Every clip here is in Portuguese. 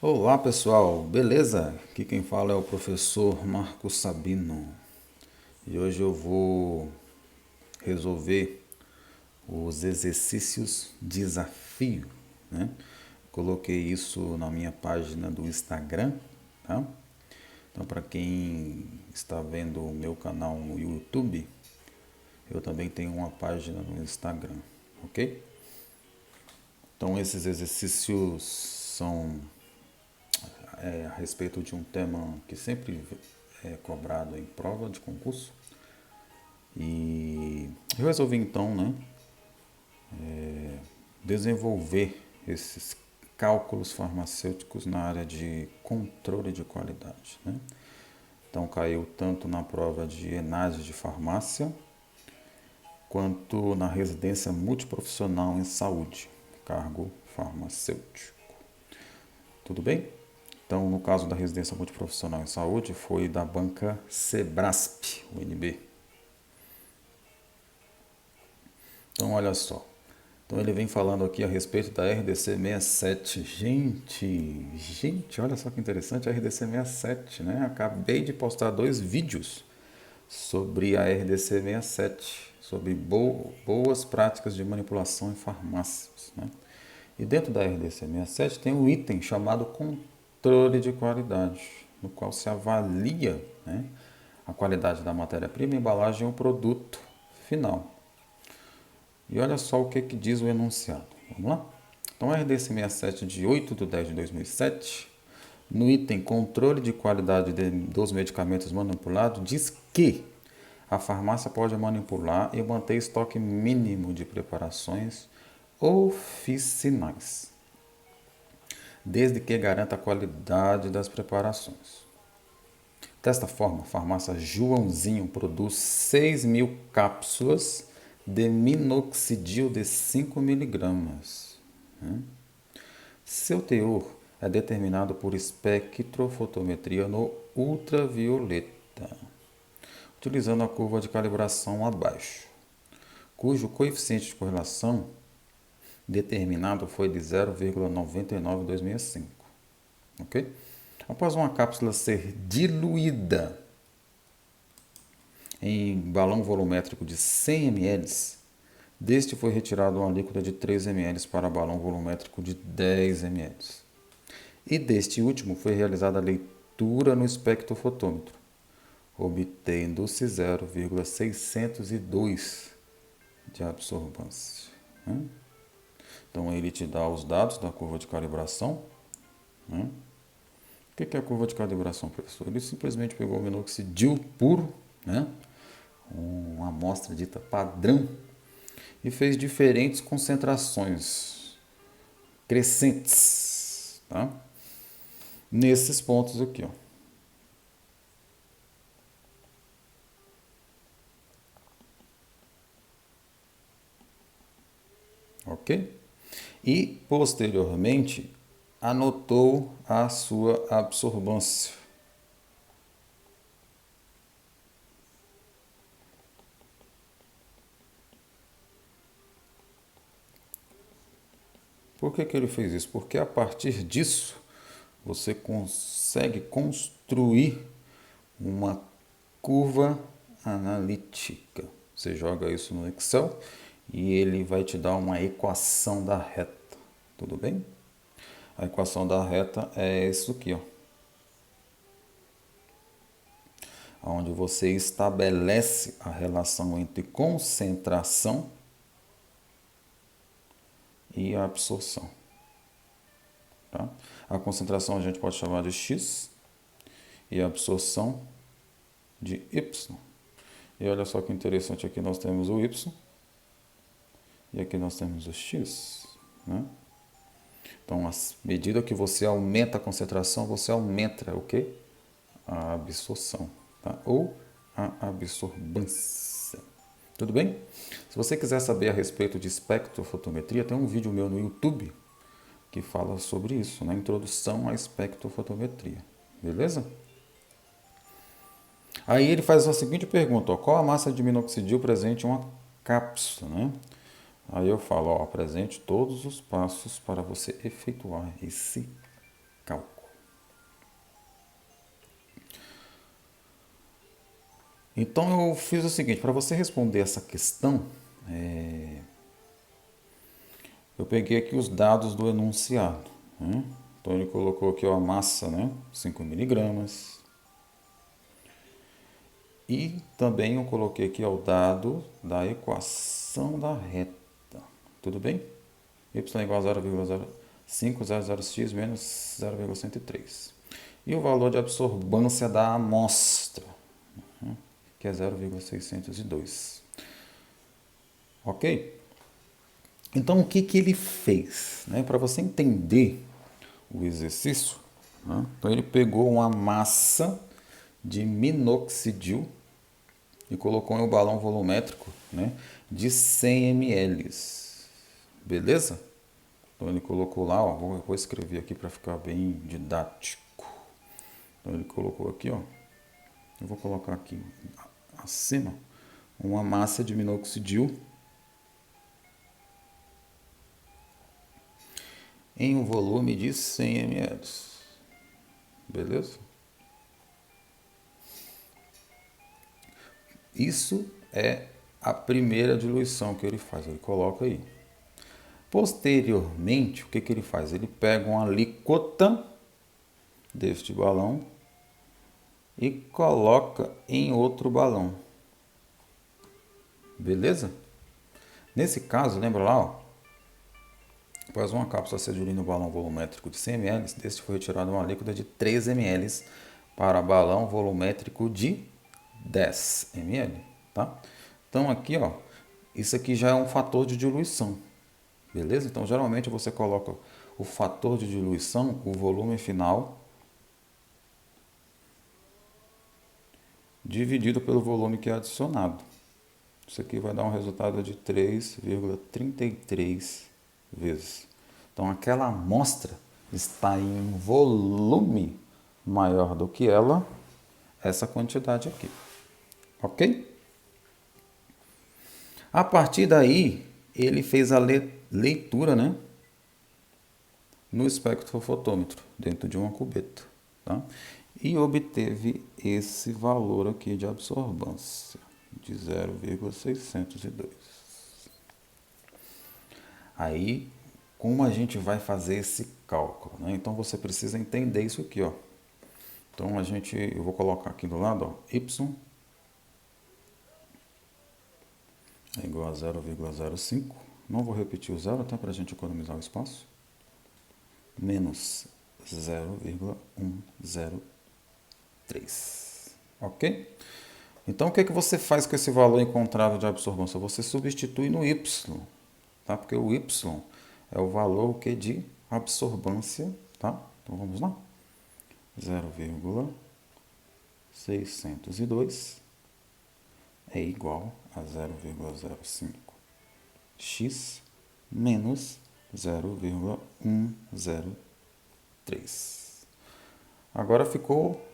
Olá pessoal, beleza? Aqui quem fala é o professor Marcos Sabino e hoje eu vou resolver os exercícios desafio, né? Coloquei isso na minha página do Instagram, tá? Então para quem está vendo o meu canal no YouTube, eu também tenho uma página no Instagram, ok? Então esses exercícios são a respeito de um tema que sempre é cobrado em prova de concurso. E eu resolvi então, né, desenvolver esses cálculos farmacêuticos na área de controle de qualidade, né? Então caiu tanto na prova de ENASE de farmácia, quanto na residência multiprofissional em saúde, cargo farmacêutico. Tudo bem? Então, no caso da residência multiprofissional em saúde, foi da banca Sebrasp, UNB. Então, olha só. Então, ele vem falando aqui a respeito da RDC 67. Gente, olha só que interessante a RDC 67, né? Acabei de postar 2 vídeos sobre a RDC 67, sobre boas práticas de manipulação em farmácias, né? E dentro da RDC 67 tem um item chamado controle de qualidade, no qual se avalia, né, a qualidade da matéria-prima, embalagem ou produto final. E olha só o que diz o enunciado. Vamos lá? Então, a RDC 67 de 8/10/2007, no item controle de qualidade dos medicamentos manipulados, diz que a farmácia pode manipular e manter estoque mínimo de preparações oficinais, desde que garanta a qualidade das preparações. Desta forma, a farmácia Joãozinho produz 6.000 cápsulas de minoxidil de 5 miligramas. Seu teor é determinado por espectrofotometria no ultravioleta, utilizando a curva de calibração abaixo, cujo coeficiente de correlação determinado foi de 0,99265. Ok? Após uma cápsula ser diluída em balão volumétrico de 100 ml, deste foi retirado uma líquida de 3 ml para balão volumétrico de 10 ml. E deste último foi realizada a leitura no espectrofotômetro, obtendo-se 0,602 de absorvância. Então ele te dá os dados da curva de calibração. O que é a curva de calibração, professor? Ele simplesmente pegou o minoxidil puro, né, uma amostra dita padrão, e fez diferentes concentrações crescentes, tá? Nesses pontos aqui, ó. Ok? E posteriormente anotou a sua absorvância. Por que ele fez isso? Porque a partir disso você consegue construir uma curva analítica. Você joga isso no Excel e ele vai te dar uma equação da reta. Tudo bem? A equação da reta é isso aqui, ó, onde você estabelece a relação entre concentração e a absorção. Tá? A concentração a gente pode chamar de X e a absorção de Y. E olha só que interessante, aqui nós temos o Y e aqui nós temos o X, né? Então, à medida que você aumenta a concentração, você aumenta o quê? A absorção, tá? Ou a absorbância. Tudo bem? Se você quiser saber a respeito de espectrofotometria, tem um vídeo meu no YouTube que fala sobre isso, na introdução à espectrofotometria. Beleza? Aí ele faz a seguinte pergunta, ó, qual a massa de minoxidil presente em uma cápsula, né? Aí eu falo, ó, apresente todos os passos para você efetuar esse cálculo. Então eu fiz o seguinte, para você responder essa questão, eu peguei aqui os dados do enunciado, né? Então ele colocou aqui ó, a massa, né? 5 miligramas. E também eu coloquei aqui ó, o dado da equação da reta. Tudo bem? Y igual a 0,0500x menos 0,103. E o valor de absorbância da amostra, que é 0,602. Ok? Então, o que ele fez? Né? Para você entender o exercício, né? Então ele pegou uma massa de minoxidil e colocou em um balão volumétrico, né, de 100 ml. Beleza? Então ele colocou lá, ó, vou escrever aqui para ficar bem didático. Então ele colocou aqui, ó, eu vou colocar aqui acima, uma massa de minoxidil em um volume de 100 ml. Beleza? Isso é a primeira diluição que ele faz, ele coloca aí. Posteriormente, o que ele faz? Ele pega uma alíquota deste balão e coloca em outro balão. Beleza? Nesse caso, lembra lá, ó, após uma cápsula ser diluída no balão volumétrico de 100 ml, deste foi retirada uma alíquota de 3 ml para balão volumétrico de 10 ml. Tá? Então aqui, ó, isso aqui já é um fator de diluição. Beleza? Então geralmente você coloca o fator de diluição, o volume final, dividido pelo volume que é adicionado. Isso aqui vai dar um resultado de 3,33 vezes. Então aquela amostra está em um volume maior do que essa quantidade aqui. Ok? A partir daí, ele fez a leitura, né, no espectrofotômetro, dentro de uma cubeta. Tá? E obteve esse valor aqui de absorbância, de 0,602. Aí, como a gente vai fazer esse cálculo? Né? Então, você precisa entender isso aqui. Ó. Então, eu vou colocar aqui do lado, ó, y é igual a 0,05. Não vou repetir o zero, até para a gente economizar o espaço. Menos 0,103. Ok? Então, o que você faz com esse valor encontrado de absorvância? Você substitui no y, tá? Porque o y é o valor que de absorvância, tá? Então, vamos lá. 0,602 é igual a 0,05x menos 0,103. Agora ficou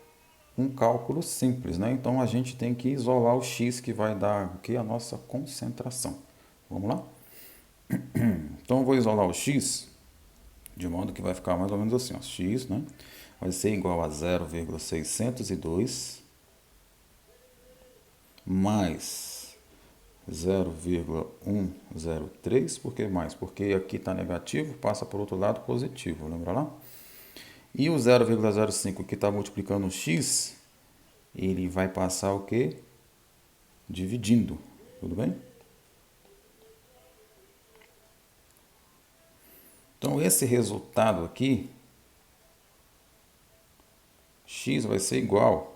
um cálculo simples, né? Então a gente tem que isolar o x, que vai dar o que? A nossa concentração. Vamos lá? Então eu vou isolar o x de modo que vai ficar mais ou menos assim, ó, x, né? Vai ser igual a 0,602 mais 0,103, por que mais? Porque aqui está negativo, passa para o outro lado positivo, lembra lá? E o 0,05 que está multiplicando o x, ele vai passar o quê? Dividindo, tudo bem? Então esse resultado aqui, x vai ser igual,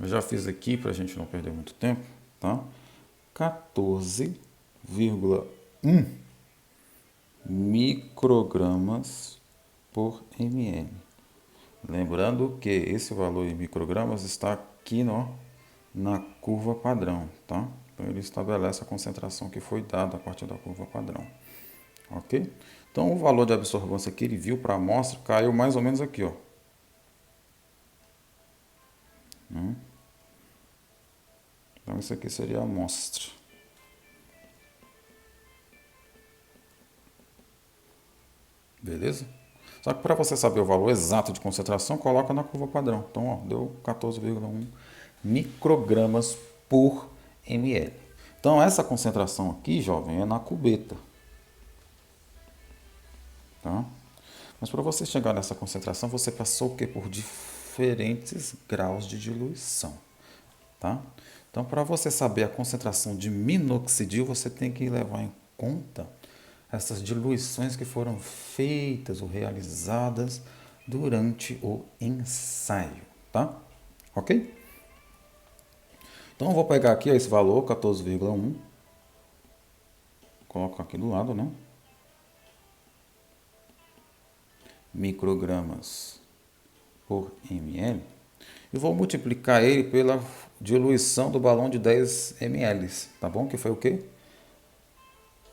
eu já fiz aqui para a gente não perder muito tempo, tá? 14,1 microgramas por ml. Lembrando que esse valor em microgramas está aqui na curva padrão, tá? Então ele estabelece a concentração que foi dada a partir da curva padrão. Ok? Então o valor de absorvância que ele viu para a amostra caiu mais ou menos aqui, ó. Então isso aqui seria a amostra. Beleza? Só que para você saber o valor exato de concentração, coloca na curva padrão. Então, ó, deu 14,1 microgramas por ml. Então, essa concentração aqui, jovem, é na cubeta. Tá? Mas para você chegar nessa concentração, você passou o quê? Por diferentes graus de diluição. Tá? Então, para você saber a concentração de minoxidil, você tem que levar em conta essas diluições que foram feitas ou realizadas durante o ensaio, tá? Ok? Então, eu vou pegar aqui esse valor, 14,1, coloco aqui do lado, né? Microgramas por ml. E vou multiplicar ele pela diluição do balão de 10 ml, tá bom? Que foi o quê?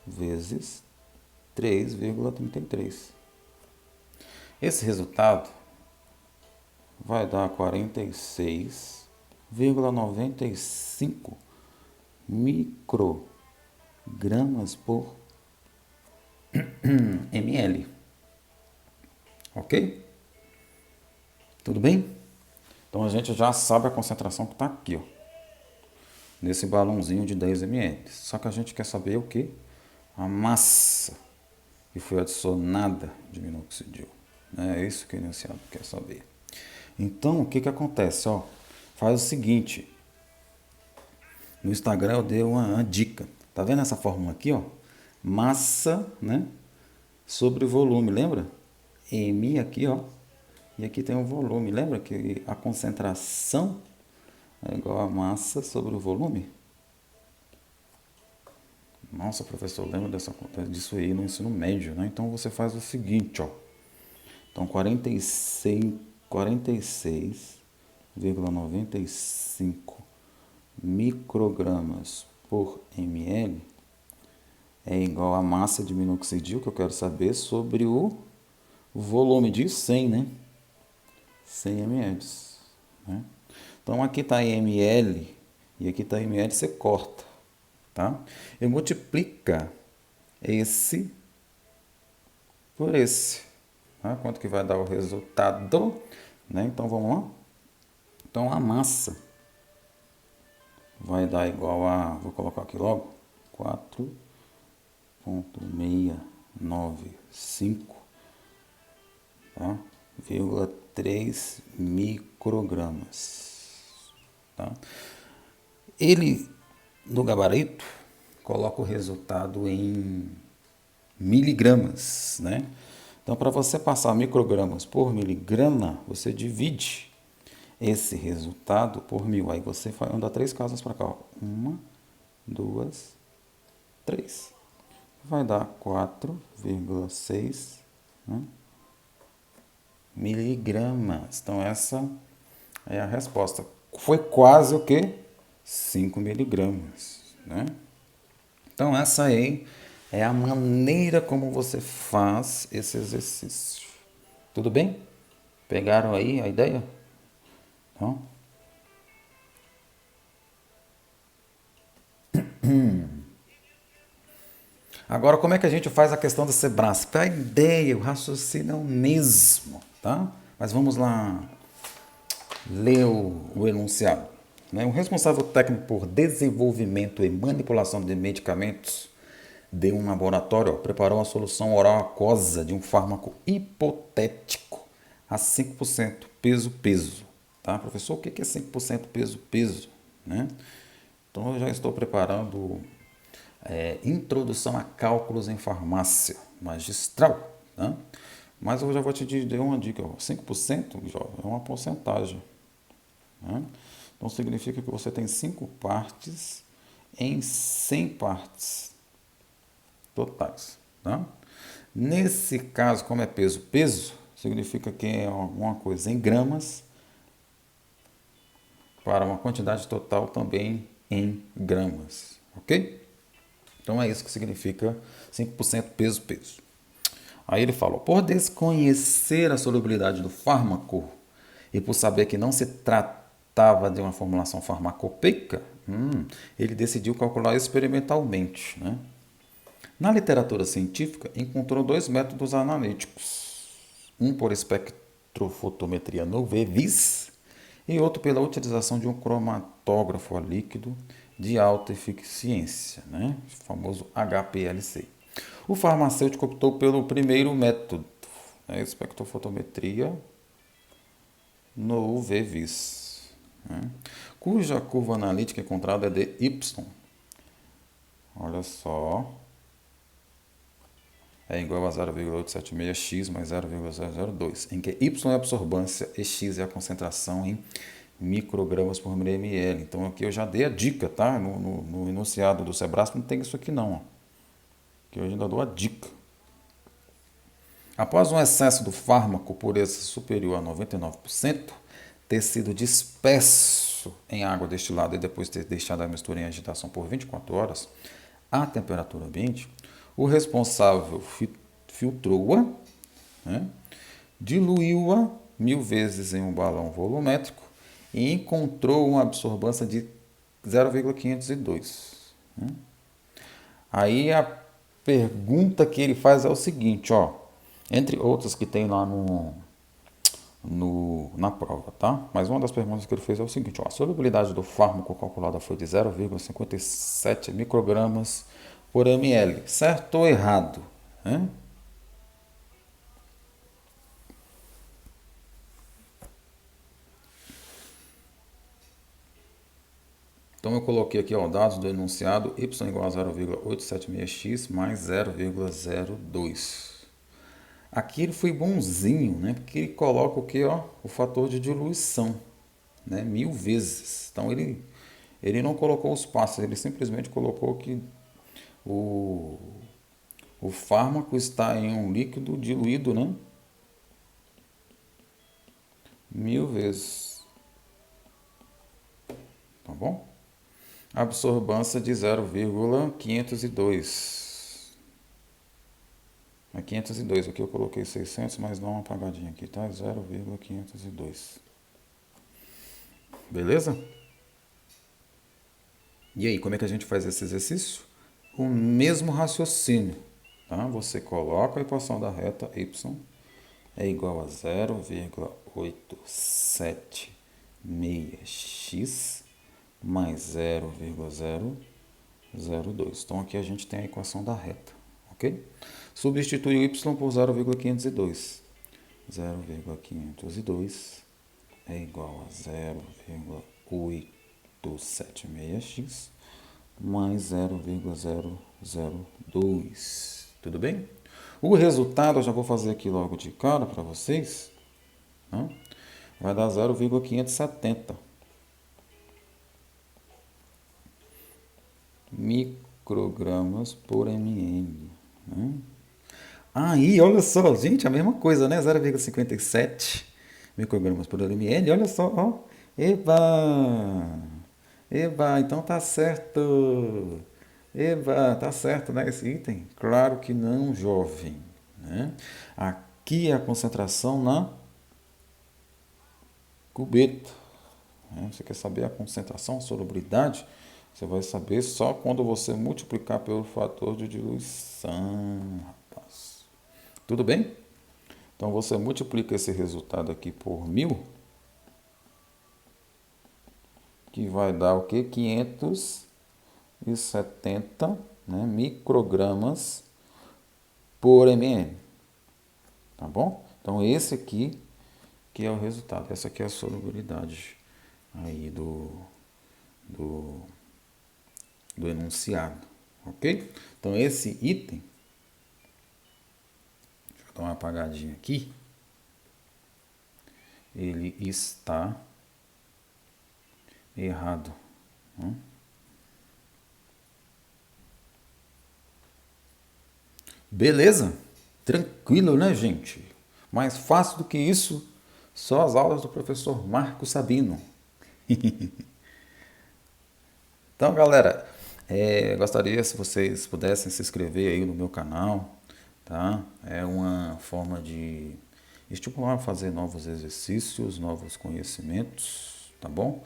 Vezes 3,33. Esse resultado vai dar 46,95 microgramas por ml. Ok? Tudo bem? Então a gente já sabe a concentração que está aqui, ó, nesse balãozinho de 10 ml. Só que a gente quer saber o que? A massa que foi adicionada de minoxidil. É isso que o iniciado quer saber. Então, o que acontece? Ó, faz o seguinte. No Instagram eu dei uma dica. Tá vendo essa fórmula aqui? Ó? Massa, né, sobre volume, lembra? M aqui, ó. E aqui tem o volume. Lembra que a concentração é igual a massa sobre o volume? Nossa, professor, lembra disso aí no ensino médio, né? Então você faz o seguinte, ó. Então 46,95 microgramas por ml é igual a massa de minoxidil, que eu quero saber, sobre o volume de 100, né? 100 ml, né? Então aqui está ml e aqui está ml, você corta, tá? E multiplica esse por esse, tá? Quanto que vai dar o resultado, né? Então vamos lá. Então a massa vai dar igual a, vou colocar aqui logo, 4,695, tá? 3 microgramas, tá? Ele, no gabarito, coloca o resultado em miligramas, né? Então, para você passar microgramas por miligrama, você divide esse resultado por 1000. Aí você vai andar 3 casas para cá, ó. 1, 2, 3. Vai dar 4,6, né, miligramas. Então, essa é a resposta. Foi quase o quê? 5 miligramas, né? Então, essa aí é a maneira como você faz esse exercício. Tudo bem? Pegaram aí a ideia? Então, agora, como é que a gente faz a questão do Sebrasp? A ideia, o raciocínio é o mesmo, tá? Mas vamos lá ler o enunciado. Né? O responsável técnico por desenvolvimento e manipulação de medicamentos de um laboratório preparou uma solução oral aquosa de um fármaco hipotético a 5% peso-peso. Tá, professor? O que é 5% peso-peso? Né? Então, eu já estou preparando Introdução a Cálculos em Farmácia, magistral. Tá? Mas eu já vou te dar uma dica. 5%, jovem, é uma porcentagem. Né? Então, significa que você tem 5 partes em 100 partes totais. Tá? Nesse caso, como é peso-peso, significa que é alguma coisa em gramas para uma quantidade total também em gramas. Ok? Então, é isso que significa 5% peso-peso. Aí ele falou, por desconhecer a solubilidade do fármaco e por saber que não se tratava de uma formulação farmacopeica, ele decidiu calcular experimentalmente. Né? Na literatura científica, encontrou 2 métodos analíticos. um por espectrofotometria no VVIS e outro pela utilização de um cromatógrafo a líquido de alta eficiência, né? O famoso HPLC. O farmacêutico optou pelo primeiro método, né? Espectrofotometria no VVIS, né? Cuja curva analítica encontrada é de Y. Olha só. É igual a 0,876x mais 0,002, em que Y é a absorbância e x é a concentração em microgramas por ml. Então aqui eu já dei a dica, tá? No enunciado do Sebrasp não tem isso aqui não, ó. Aqui eu ainda dou a dica. Após um excesso do fármaco por esse superior a 99%, ter sido disperso em água destilada e depois ter deixado a mistura em agitação por 24 horas, à temperatura ambiente, o responsável filtrou-a, né, diluiu-a 1000 vezes em um balão volumétrico e encontrou uma absorbância de 0,502. Né? Aí a pergunta que ele faz é o seguinte, ó, entre outras que tem lá na prova, tá? Mas uma das perguntas que ele fez é o seguinte, ó, a solubilidade do fármaco calculada foi de 0,57 microgramas por ml, certo ou errado? Né? Então eu coloquei aqui, ó, dados do enunciado y igual a 0,876x mais 0,02. Aqui ele foi bonzinho, né? Porque ele coloca o que, ó, o fator de diluição, né? 1000 vezes. Então ele não colocou os passos, ele simplesmente colocou que o fármaco está em um líquido diluído, né? 1000 vezes. Tá bom? Absorbância de 0,502. É 502, aqui eu coloquei 600, mas dá uma apagadinha aqui, tá? 0,502. Beleza? E aí, como é que a gente faz esse exercício? O mesmo raciocínio, tá? Você coloca a equação da reta y é igual a 0,876x mais 0,002. Então aqui a gente tem a equação da reta, ok? Substitui o y por 0,502. 0,502 é igual a 0,876x mais 0,002. Tudo bem? O resultado eu já vou fazer aqui logo de cara para vocês. Né? Vai dar 0,570 microgramas por ml. Né? Aí, olha só, gente, a mesma coisa, né? 0,57 microgramas por ml. Olha só, ó. Eba! Eba, então tá certo. Eba, tá certo, né? Esse item? Claro que não, jovem. Né? Aqui é a concentração na cubeta. Né? Você quer saber a concentração, a solubilidade? Você vai saber só quando você multiplicar pelo fator de diluição, rapaz. Tudo bem? Então você multiplica esse resultado aqui por 1000, que vai dar o que? 570, né, microgramas por ml. Tá bom? Então esse aqui que é o resultado. Essa aqui é a solubilidade aí do enunciado. Ok? Então esse item, deixa eu dar uma apagadinha aqui, ele está errado. Né? Beleza? Tranquilo, né, gente? Mais fácil do que isso, só as aulas do professor Marco Sabino. Então, galera, gostaria se vocês pudessem se inscrever aí no meu canal, tá? É uma forma de estimular a fazer novos exercícios, novos conhecimentos, tá bom?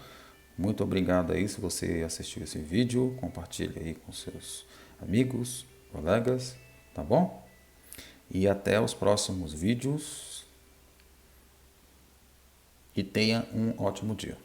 Muito obrigado aí se você assistiu esse vídeo, compartilhe aí com seus amigos, colegas, tá bom? E até os próximos vídeos. e tenha um ótimo dia.